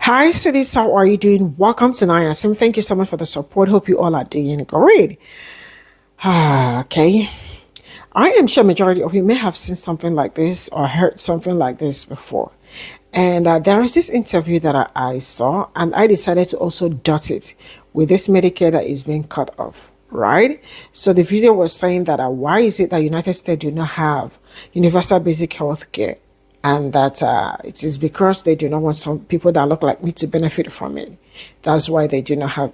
Hi, sweeties. How are you doing? Welcome to Nayasim. Thank you so much for the support. Hope you all are doing great. Okay. I am sure majority of you may have seen something like this or heard something like this before. And there is this interview that I saw, and I decided to also dot it with this Medicare that is being cut off, right? So the video was saying that why is it that United States do not have universal basic health care? And that it is because they do not want some people that look like me to benefit from it. That's why they do not have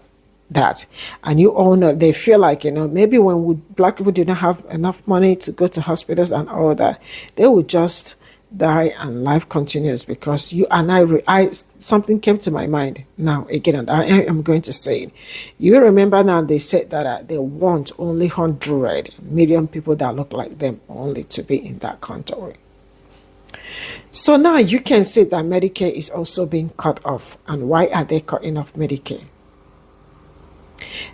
that. And you all know they feel like, maybe when black people do not have enough money to go to hospitals and all that, they would just die and life continues. Because you and I something came to my mind now again, and I am going to say it. You remember now they said that they want only 100 million people that look like them only to be in that country. So now you can see that Medicare is also being cut off. And why are they cutting off Medicare?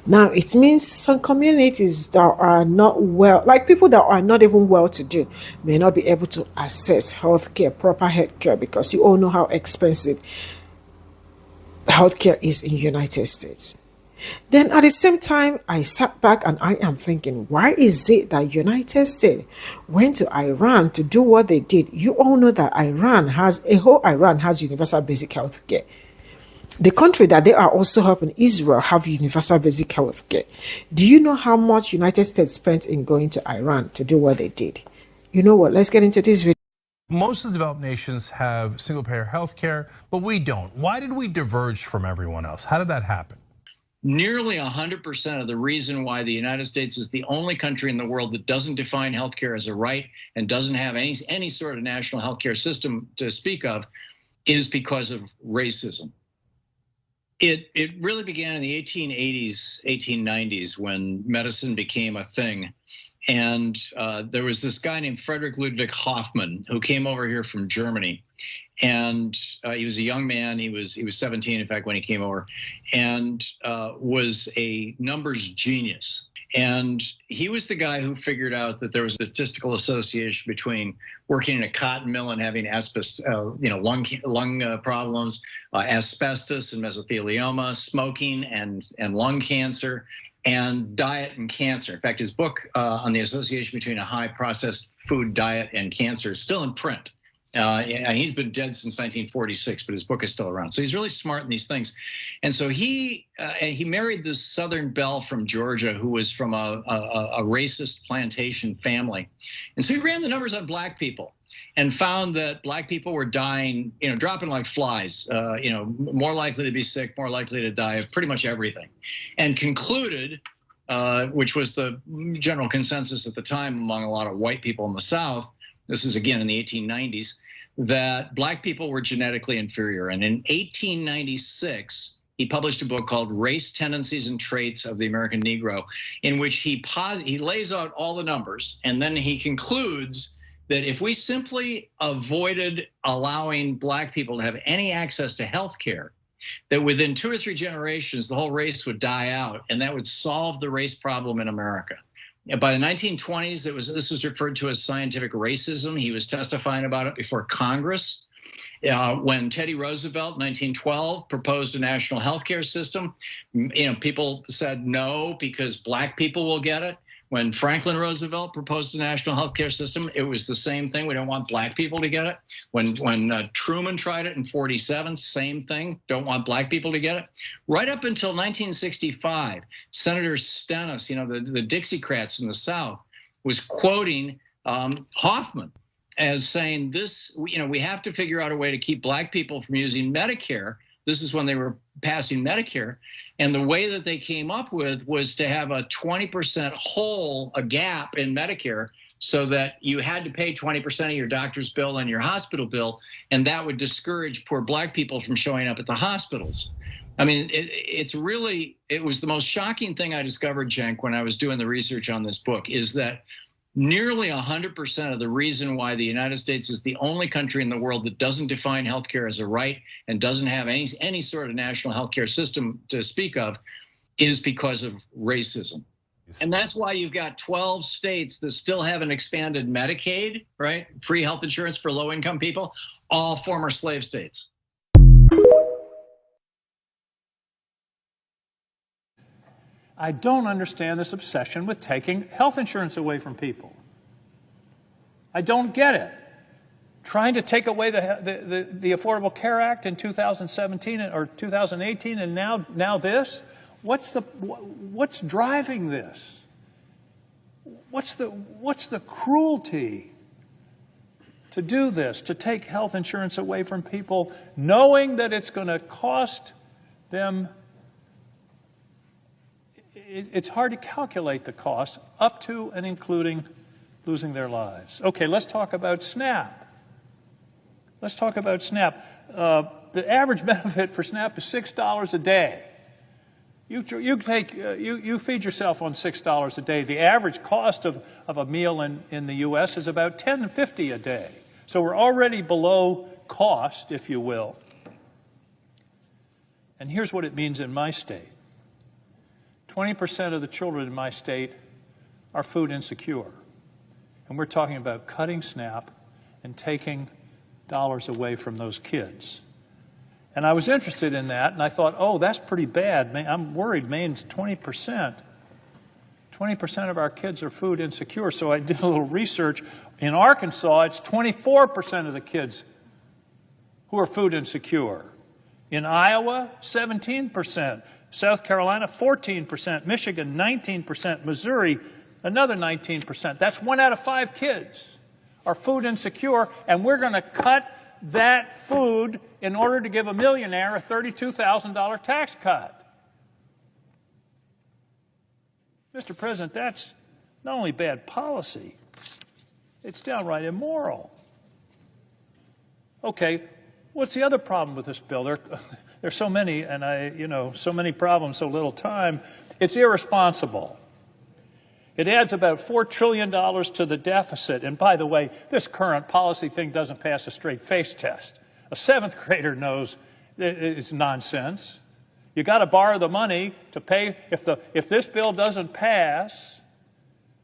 Now, it means some communities that are not well, like people that are not even well to do, may not be able to access healthcare, proper healthcare, because you all know how expensive healthcare is in the United States. Then at the same time, I sat back and I am thinking, why is it that United States went to Iran to do what they did? You all know that Iran has universal basic health care. The country that they are also helping, Israel, have universal basic health care. Do you know how much United States spent in going to Iran to do what they did? You know what? Let's get into this video. Most of the developed nations have single-payer health care, but we don't. Why did we diverge from everyone else? How did that happen? Nearly 100% of the reason why the United States is the only country in the world that doesn't define healthcare as a right and doesn't have any sort of national healthcare system to speak of is because of racism. It really began in the 1880s, 1890s when medicine became a thing. And there was this guy named Frederick Ludwig Hoffman who came over here from Germany. And he was a young man. He was 17, in fact, when he came over, and was a numbers genius. And he was the guy who figured out that there was a statistical association between working in a cotton mill and having lung problems, asbestos and mesothelioma, smoking and lung cancer, and diet and cancer. In fact, his book on the association between a high processed food diet and cancer is still in print. He's been dead since 1946, but his book is still around. So he's really smart in these things. And so he married this Southern belle from Georgia who was from a racist plantation family. And so he ran the numbers on black people and found that black people were dying, dropping like flies, more likely to be sick, more likely to die of pretty much everything. And concluded, which was the general consensus at the time among a lot of white people in the South, this is again in the 1890s, that black people were genetically inferior. And in 1896, he published a book called Race, Tendencies, and Traits of the American Negro, in which he lays out all the numbers, and then he concludes that if we simply avoided allowing black people to have any access to health care, that within 2 or 3 generations, the whole race would die out, and that would solve the race problem in America. By the 1920s, this was referred to as scientific racism. He was testifying about it before Congress. When Teddy Roosevelt, 1912, proposed a national health care system, people said no because black people will get it. When Franklin Roosevelt proposed a national health care system, it was the same thing. We don't want black people to get it. When Truman tried it in 47, same thing. Don't want black people to get it. Right up until 1965, Senator Stennis, the Dixiecrats in the South, was quoting Hoffman as saying this, we have to figure out a way to keep black people from using Medicare. This is when they were passing Medicare. And the way that they came up with was to have a 20% hole, a gap in Medicare, so that you had to pay 20% of your doctor's bill and your hospital bill, and that would discourage poor black people from showing up at the hospitals. I mean, it was the most shocking thing I discovered, Cenk, when I was doing the research on this book, is that nearly 100% of the reason why the United States is the only country in the world that doesn't define healthcare as a right and doesn't have any sort of national healthcare system to speak of is because of racism. And that's why you've got 12 states that still haven't expanded Medicaid, right? Free health insurance for low-income people, all former slave states. I don't understand this obsession with taking health insurance away from people. I don't get it. Trying to take away the Affordable Care Act in 2017 or 2018, and now this. What's driving this? What's the cruelty to do this, to take health insurance away from people, knowing that it's going to cost them? It's hard to calculate the cost up to and including losing their lives. Okay, let's talk about SNAP. Let's talk about SNAP. The average benefit for SNAP is $6 a day. You feed yourself on $6 a day. The average cost of a meal in the U.S. is about $10.50 a day. So we're already below cost, if you will. And here's what it means in my state. 20% of the children in my state are food insecure. And we're talking about cutting SNAP and taking dollars away from those kids. And I was interested in that, and I thought, oh, that's pretty bad. I'm worried Maine's 20%. 20% of our kids are food insecure. So I did a little research. In Arkansas, it's 24% of the kids who are food insecure. In Iowa, 17%. South Carolina, 14%. Michigan, 19%. Missouri, another 19%. That's 1 out of 5 kids are food insecure, and we're going to cut that food in order to give a millionaire a $32,000 tax cut. Mr. President, that's not only bad policy, it's downright immoral. Okay, what's the other problem with this bill? There's so many, and so many problems, so little time. It's irresponsible. It adds about $4 trillion to the deficit. And by the way, this current policy thing doesn't pass a straight face test. A 7th grader knows it's nonsense. You got to borrow the money to pay. If this bill doesn't pass,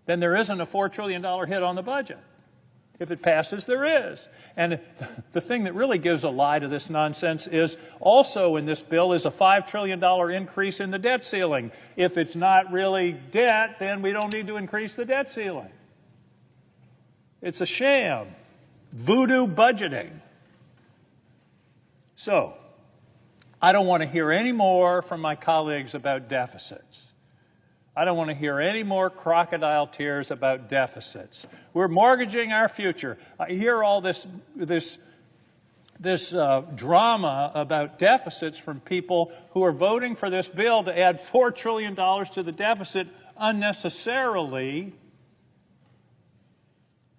then there isn't a $4 trillion hit on the budget. If it passes, there is. And the thing that really gives a lie to this nonsense is also in this bill is a $5 trillion increase in the debt ceiling. If it's not really debt, then we don't need to increase the debt ceiling. It's a sham. Voodoo budgeting. So, I don't want to hear any more from my colleagues about deficits. I don't want to hear any more crocodile tears about deficits. We're mortgaging our future. I hear all this drama about deficits from people who are voting for this bill to add $4 trillion to the deficit unnecessarily.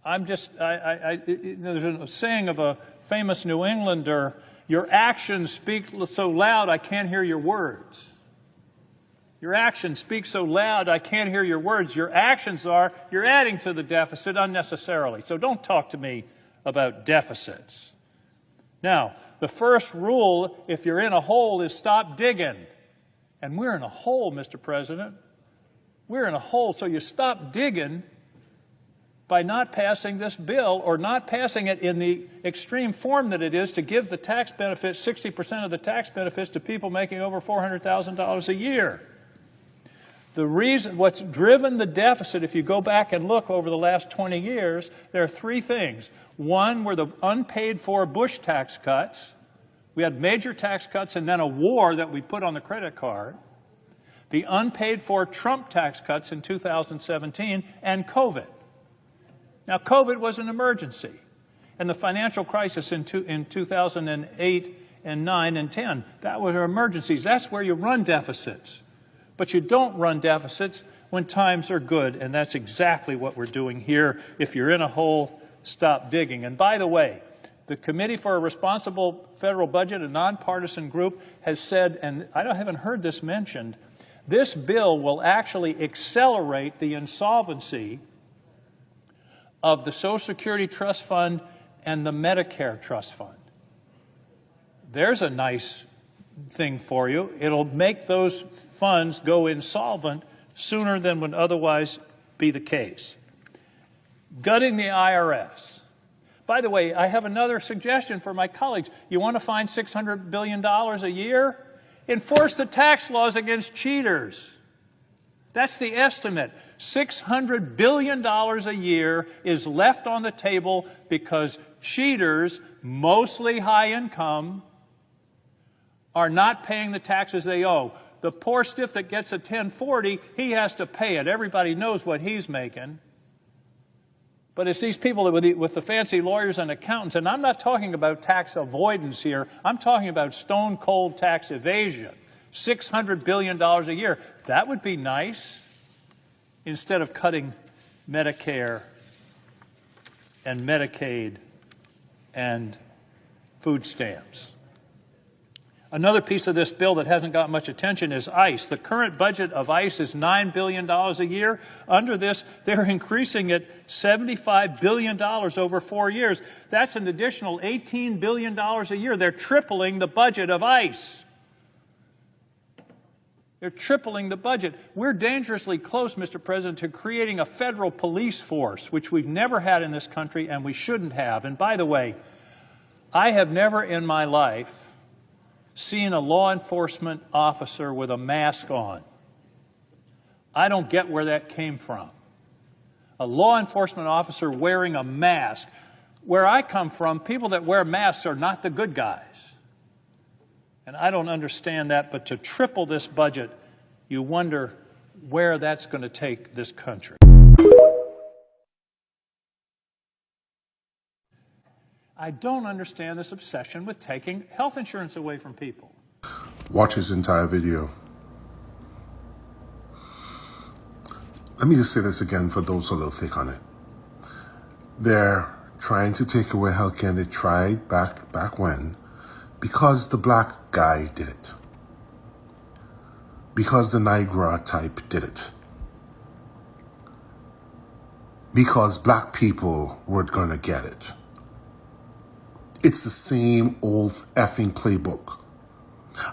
There's a saying of a famous New Englander, your actions speak so loud I can't hear your words. Your actions speak so loud, I can't hear your words. Your actions are, you're adding to the deficit unnecessarily. So don't talk to me about deficits. Now, the first rule, if you're in a hole, is stop digging. And we're in a hole, Mr. President. We're in a hole, so you stop digging by not passing this bill or not passing it in the extreme form that it is to give the tax benefits, 60% of the tax benefits to people making over $400,000 a year. The reason, what's driven the deficit, if you go back and look over the last 20 years, there are 3 things. One were the unpaid for Bush tax cuts. We had major tax cuts and then a war that we put on the credit card. The unpaid for Trump tax cuts in 2017 and COVID. Now, COVID was an emergency. And the financial crisis in 2008 and 9 and 10, that were emergencies. That's where you run deficits. But you don't run deficits when times are good, and that's exactly what we're doing here. If you're in a hole, stop digging. And by the way, the Committee for a Responsible Federal Budget, a nonpartisan group, has said, and I haven't heard this mentioned, this bill will actually accelerate the insolvency of the Social Security Trust Fund and the Medicare Trust Fund. There's a nice thing for you. It'll make those funds go insolvent sooner than would otherwise be the case. Gutting the IRS. By the way, I have another suggestion for my colleagues. You want to find $600 billion a year? Enforce the tax laws against cheaters. That's the estimate. $600 billion a year is left on the table because cheaters, mostly high income, are not paying the taxes they owe. The poor stiff that gets a 1040, he has to pay it. Everybody knows what he's making. But it's these people with the fancy lawyers and accountants, and I'm not talking about tax avoidance here. I'm talking about stone-cold tax evasion. $600 billion a year. That would be nice instead of cutting Medicare and Medicaid and food stamps. Another piece of this bill that hasn't got much attention is ICE. The current budget of ICE is $9 billion a year. Under this, they're increasing it $75 billion over 4 years. That's an additional $18 billion a year. They're tripling the budget of ICE. They're tripling the budget. We're dangerously close, Mr. President, to creating a federal police force, which we've never had in this country and we shouldn't have. And by the way, I have never in my life seen a law enforcement officer with a mask on. I don't get where that came from. A law enforcement officer wearing a mask. Where I come from, people that wear masks are not the good guys. And I don't understand that, but to triple this budget, you wonder where that's going to take this country. I don't understand this obsession with taking health insurance away from people. Watch his entire video. Let me just say this again for those a little thick on it. They're trying to take away healthcare, and they tried back when, because the black guy did it. Because the Niagara type did it. Because black people were gonna get it. It's the same old effing playbook.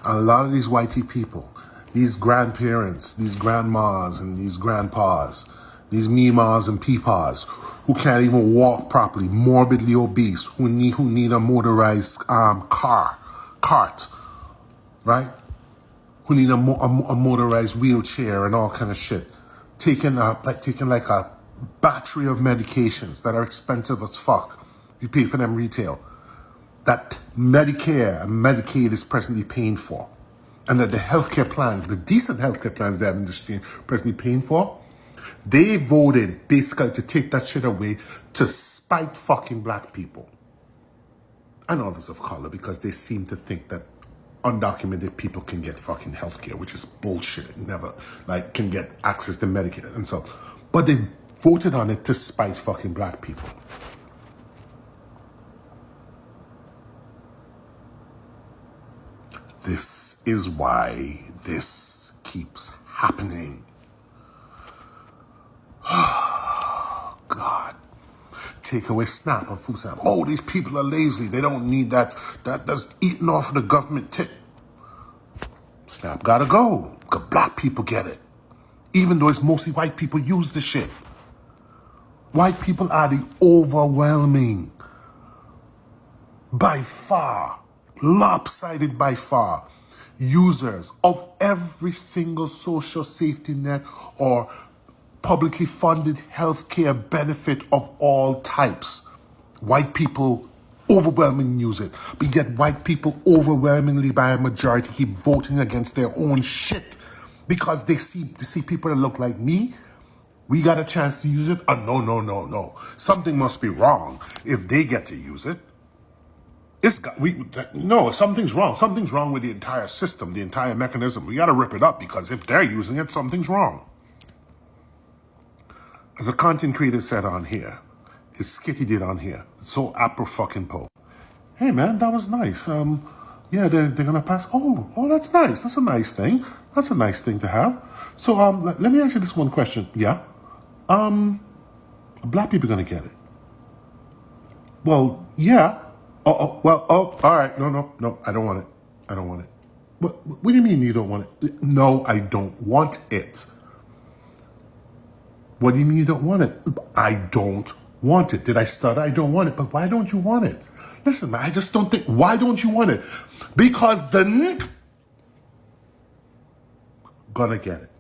A lot of these whitey people, these grandparents, these grandmas and these grandpas, these memas and peepas who can't even walk properly, morbidly obese, who need a motorized cart, right? Who need a motorized wheelchair and all kind of shit. Taking like a battery of medications that are expensive as fuck. You pay for them retail. That Medicare and Medicaid is presently paying for, and that the healthcare plans, the decent healthcare plans they have in this industry presently paying for, they voted basically to take that shit away to spite fucking black people and others of color, because they seem to think that undocumented people can get fucking healthcare, which is bullshit. It never can get access to Medicaid and so. But they voted on it to spite fucking black people. This is why this keeps happening. God. Take away SNAP and food stamps. Oh, these people are lazy. They don't need that. That's eating off of the government tip. SNAP gotta go. Because black people get it. Even though it's mostly white people use the shit. White people are the overwhelming, by far, lopsided by far, users of every single social safety net or publicly funded healthcare benefit of all types. White people overwhelmingly use it, but yet white people overwhelmingly by a majority keep voting against their own shit because they see people that look like me. We got a chance to use it. No. Something must be wrong if they get to use it. Something's wrong. Something's wrong with the entire system, the entire mechanism. We got to rip it up, because if they're using it, something's wrong. As a content creator said on here, his skit he did on here, so apropos. Hey man, that was nice. Yeah, they're gonna pass. Oh, that's nice. That's a nice thing. That's a nice thing to have. So let me ask you this one question. Yeah, black people gonna get it. Well, yeah. All right. No, I don't want it. What do you mean you don't want it? No, I don't want it. What do you mean you don't want it? I don't want it. Did I stutter? I don't want it. But why don't you want it? Listen, man, I just don't think. Why don't you want it? Because the nick gonna get it.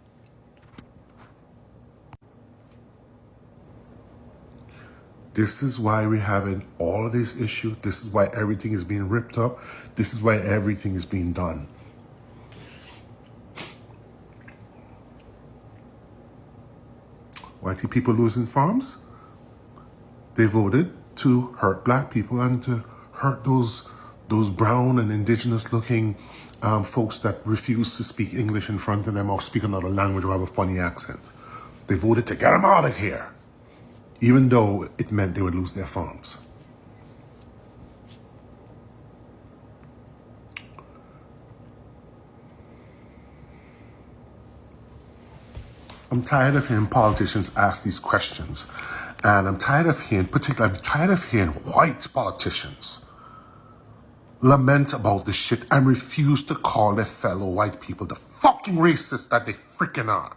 This is why we're having all of this issue. This is why everything is being ripped up. This is why everything is being done. White people losing farms? They voted to hurt black people and to hurt those brown and indigenous looking folks that refuse to speak English in front of them or speak another language or have a funny accent. They voted to get them out of here, even though it meant they would lose their farms. I'm tired of hearing politicians ask these questions. And I'm tired of hearing white politicians lament about this shit and refuse to call their fellow white people the fucking racists that they freaking are.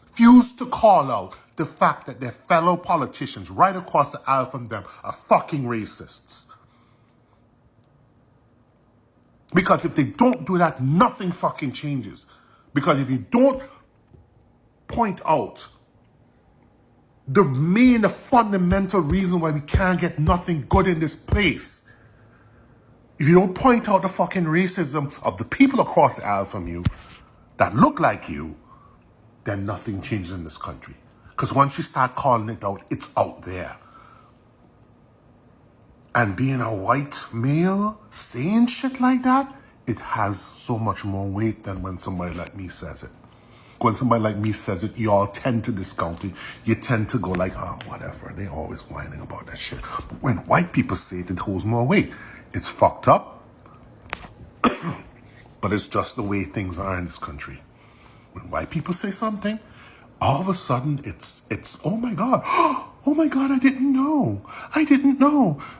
Refuse to call out the fact that their fellow politicians right across the aisle from them are fucking racists. Because if they don't do that, nothing fucking changes. Because if you don't point out the fundamental reason why we can't get nothing good in this place, if you don't point out the fucking racism of the people across the aisle from you that look like you, then nothing changes in this country. Because once you start calling it out, it's out there. And being a white male saying shit like that, it has so much more weight than when somebody like me says it. When somebody like me says it, you all tend to discount it. You tend to go like, oh, whatever. They always whining about that shit. But when white people say it, it holds more weight. It's fucked up, but it's just the way things are in this country. When white people say something, all of a sudden it's oh my god, I didn't know.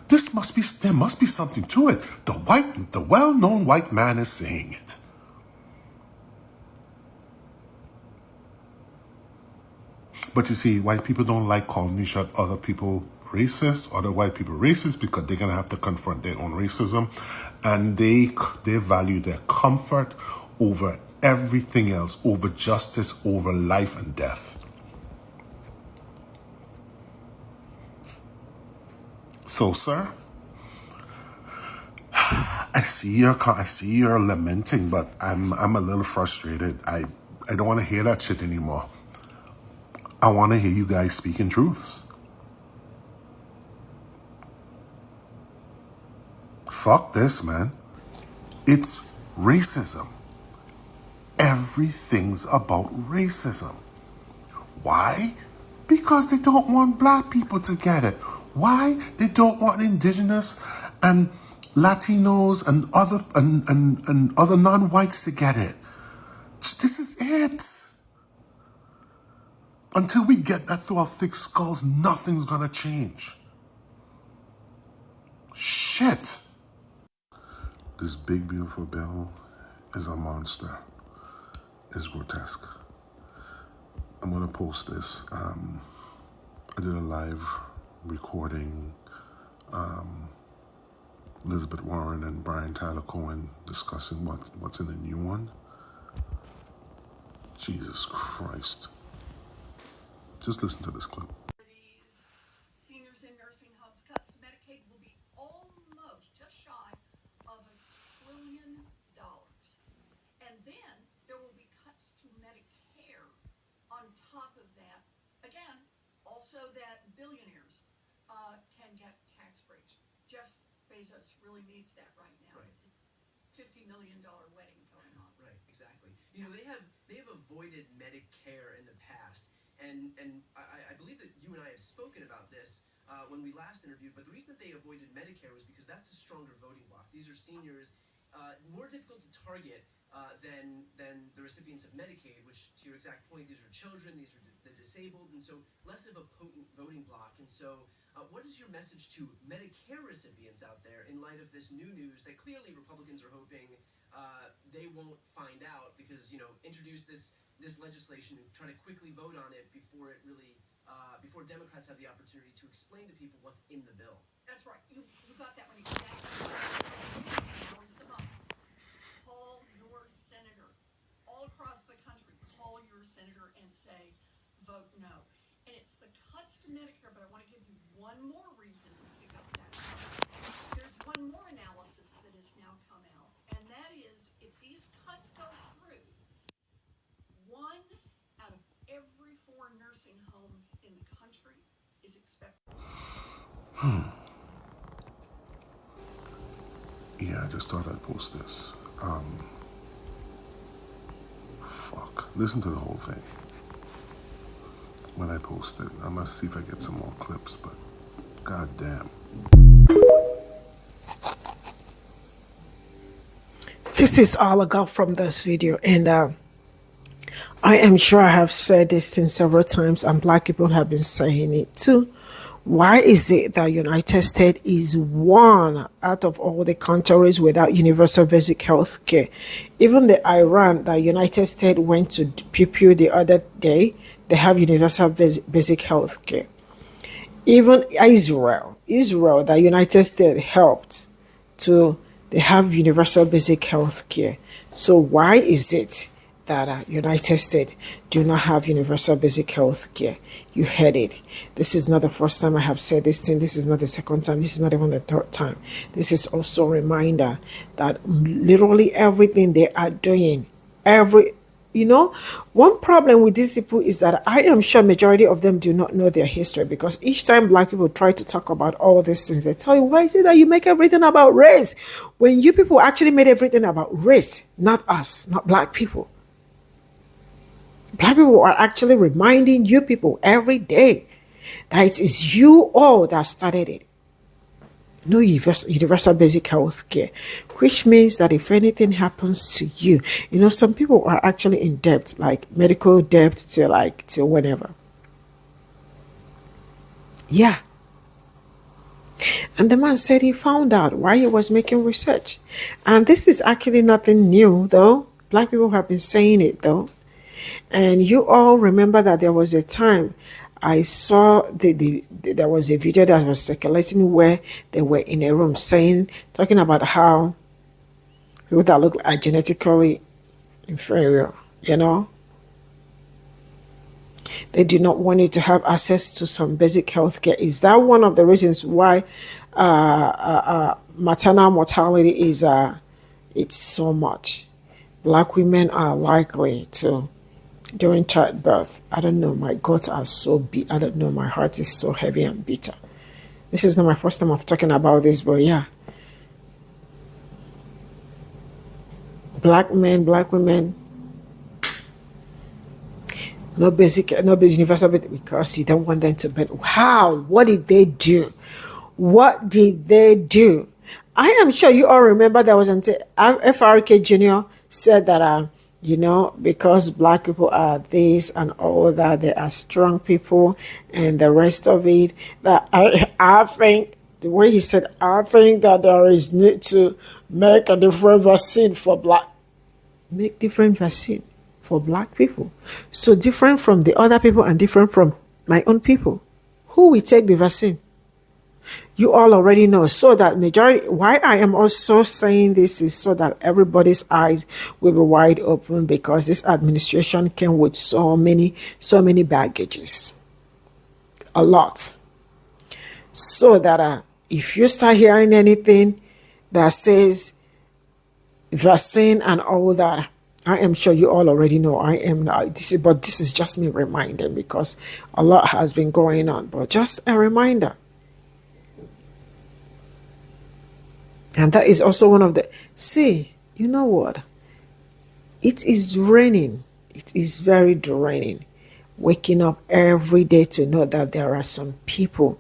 There must be something to it. The well-known white man is saying it. But you see, white people don't like calling each other people racist, other white people racist, because they're going to have to confront their own racism. And they value their comfort over everything else, over justice, over life and death. So, sir, I see you're lamenting, but I'm a little frustrated. I don't want to hear that shit anymore. I want to hear you guys speaking truths. Fuck this, man. It's racism. Everything's about racism. Why? Because they don't want black people to get it. Why? They don't want indigenous and Latinos and other non-whites to get it. This is it. Until we get that through our thick skulls, nothing's gonna change. Shit. This big, beautiful bill is a monster. It's grotesque. I'm gonna post this. I did a live recording. Elizabeth Warren and Brian Tyler Cohen discussing what's in the new one. Jesus Christ. Just listen to this clip. Seniors in nursing homes, cuts to Medicaid will be almost just shy of $1 trillion. And then there will be cuts to Medicare on top of that. Again, also that billionaires can get tax breaks. Jeff Bezos really needs that right now. Right. $50 million wedding going on. Right, exactly. You know, they have avoided Medicare in the past. And I believe that you and I have spoken about this when we last interviewed, but the reason that they avoided Medicare was because that's a stronger voting bloc. These are seniors, more difficult to target than the recipients of Medicaid, which, to your exact point, these are children, these are the disabled, and so less of a potent voting bloc. And so what is your message to Medicare recipients out there in light of this new news that clearly Republicans are hoping they won't find out because, you know, introduce this legislation and try to quickly vote on it before it really, before Democrats have the opportunity to explain to people what's in the bill? That's right. You got that one exactly. Now is the moment. Call your senator all across the country. Call your senator and say, vote no. And it's the cuts to Medicare, but I want to give you one more reason to pick up that card. There's one more analysis that has now come out, and that is if these cuts go through, 1 out of every 4 nursing homes in the country is expected. Yeah, I just thought I'd post this. Fuck. Listen to the whole thing when I post it. I must see if I get some more clips, but goddamn. This is all I got from this video, and I am sure I have said this thing several times, and black people have been saying it too. Why is it that United States is one out of all the countries without universal basic health care? Even the Iran that United States went to Pe0ple the other day, they have universal basic health care. Even Israel that United States helped to, they have universal basic health care. So why is it that United States do not have universal basic health care? You heard it. This is not the first time I have said this thing. This is not the second time. This is not even the third time. This is also a reminder that literally everything they are doing, one problem with these people is that I am sure majority of them do not know their history, because each time black people try to talk about all these things, they tell you, why is it that you make everything about race when you people actually made everything about race, not us, not black people. Black people are actually reminding you people every day that it is you all that started it. No universal basic health care, which means that if anything happens to you, some people are actually in debt, like medical debt to whenever. Yeah. And the man said he found out why he was making research. And this is actually nothing new, though. Black people have been saying it, though. And you all remember that there was a time I saw there was a video that was circulating where they were in a room talking about how people that look like genetically inferior, they do not want you to have access to some basic health care. Is that one of the reasons why maternal mortality is it's so much? Black women are likely to, during childbirth, I don't know, my guts are so big. I don't know, my heart is so heavy and bitter. This is not my first time of talking about this, but yeah. Black men, black women, no universal basic, because you don't want them to bed. How? What did they do? What did they do? I am sure you all remember there was until FRK Jr. said that because black people are this and all that, they are strong people and the rest of it, that I think, the way he said, I think that there is need to make a different vaccine for make different vaccine for black people. So different from the other people and different from my own people. Who will take the vaccine? You all already know. So that majority, why I am also saying this is so that everybody's eyes will be wide open, because this administration came with so many baggages, a lot. So that if you start hearing anything that says vaccine and all that, I am sure you all already know. But this is just me reminding, because a lot has been going on. But just a reminder. And that is also one of the... See, you know what? It is draining. It is very draining. Waking up every day to know that there are some people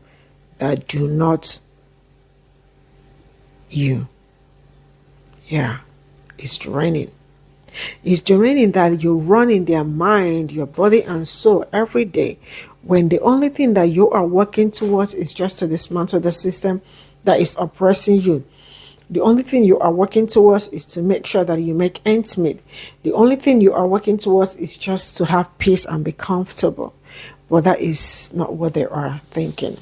that do not you. Yeah, it's draining. It's draining that you run in their mind, your body and soul every day, when the only thing that you are working towards is just to dismantle the system that is oppressing you. The only thing you are working towards is to make sure that you make ends meet. The only thing you are working towards is just to have peace and be comfortable. But that is not what they are thinking.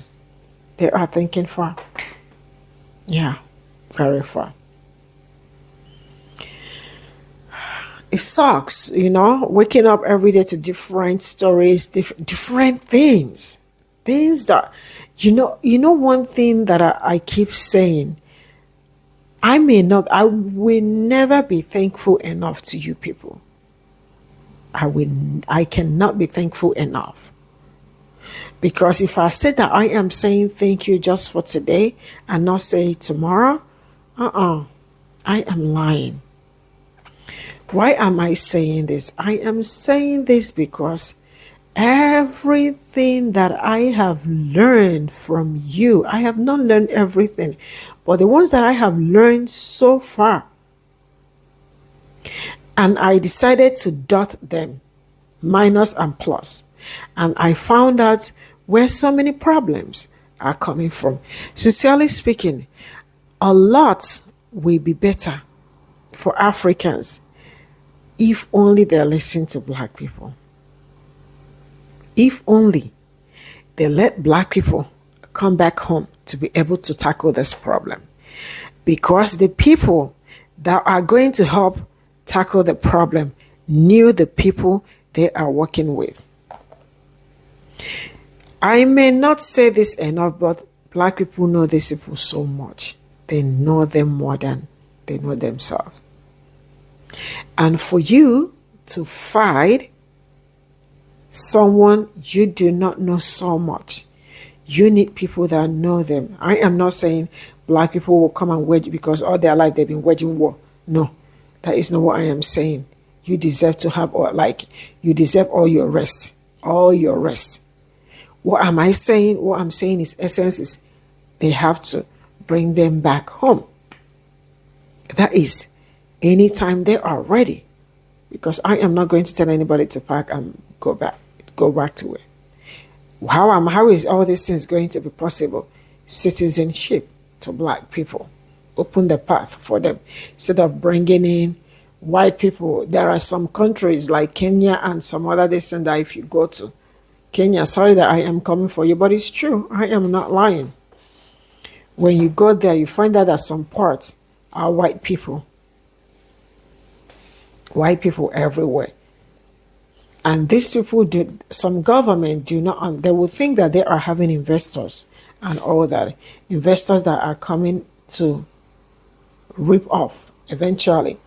They are thinking far. Yeah, very far. it sucks, waking up every day to different stories, different things, things that, one thing that I keep saying, I will never be thankful enough to you people. I cannot be thankful enough. Because if I say that I am saying thank you just for today and not say it tomorrow, I am lying. Why am I saying this? I am saying this because everything that I have learned from you, I have not learned everything, but the ones that I have learned so far, and I decided to dot them, minus and plus, and I found out where so many problems are coming from. Sincerely speaking, a lot will be better for Africans if only they listen to Black people. If only they let Black people come back home to be able to tackle this problem. Because the people that are going to help tackle the problem knew the people they are working with. I may not say this enough, but Black people know these people so much. They know them more than they know themselves. And for you to fight someone you do not know so much, you need people that know them. I am not saying Black people will come and wage, because all their life they've been waging war. No, that is not what I am saying. You deserve to have, you deserve all your rest. All your rest. What am I saying? What I'm saying is, essence is, they have to bring them back home. That is, anytime they are ready. Because I am not going to tell anybody to pack and go back to it. How is all these things going to be possible? Citizenship to Black people. Open the path for them. Instead of bringing in white people. There are some countries like Kenya and some other that if you go to Kenya, sorry that I am coming for you, but it's true. I am not lying. When you go there, you find out that some parts are white people. White people everywhere. And these people, some government do not, they will think that they are having investors and all that. Investors that are coming to rip off eventually.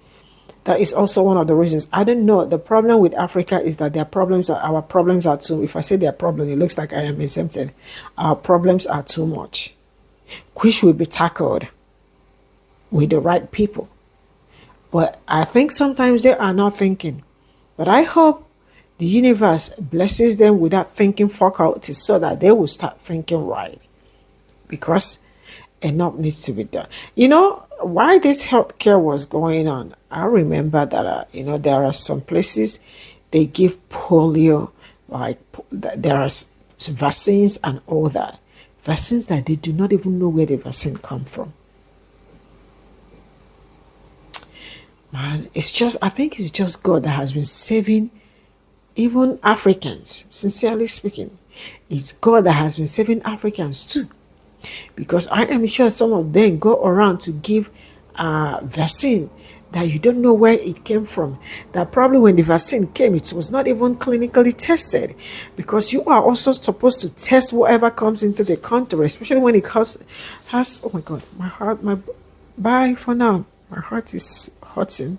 That is also one of the reasons. I don't know. The problem with Africa is that our problems are too, if I say their problem, it looks like I am exempted. Our problems are too much, which will be tackled with the right people. But I think sometimes they are not thinking. But I hope the universe blesses them with that thinking faculty so that they will start thinking right. Because enough needs to be done. Why this healthcare was going on, I remember that, there are some places they give polio, like there are vaccines and all that. Vaccines that they do not even know where the vaccine come from. Man, I think it's just God that has been saving even Africans, sincerely speaking. It's God that has been saving Africans too. Because I am sure some of them go around to give vaccine that you don't know where it came from. That probably when the vaccine came, it was not even clinically tested. Because you are also supposed to test whatever comes into the country, especially when it has oh my God, bye for now. My heart is hurting.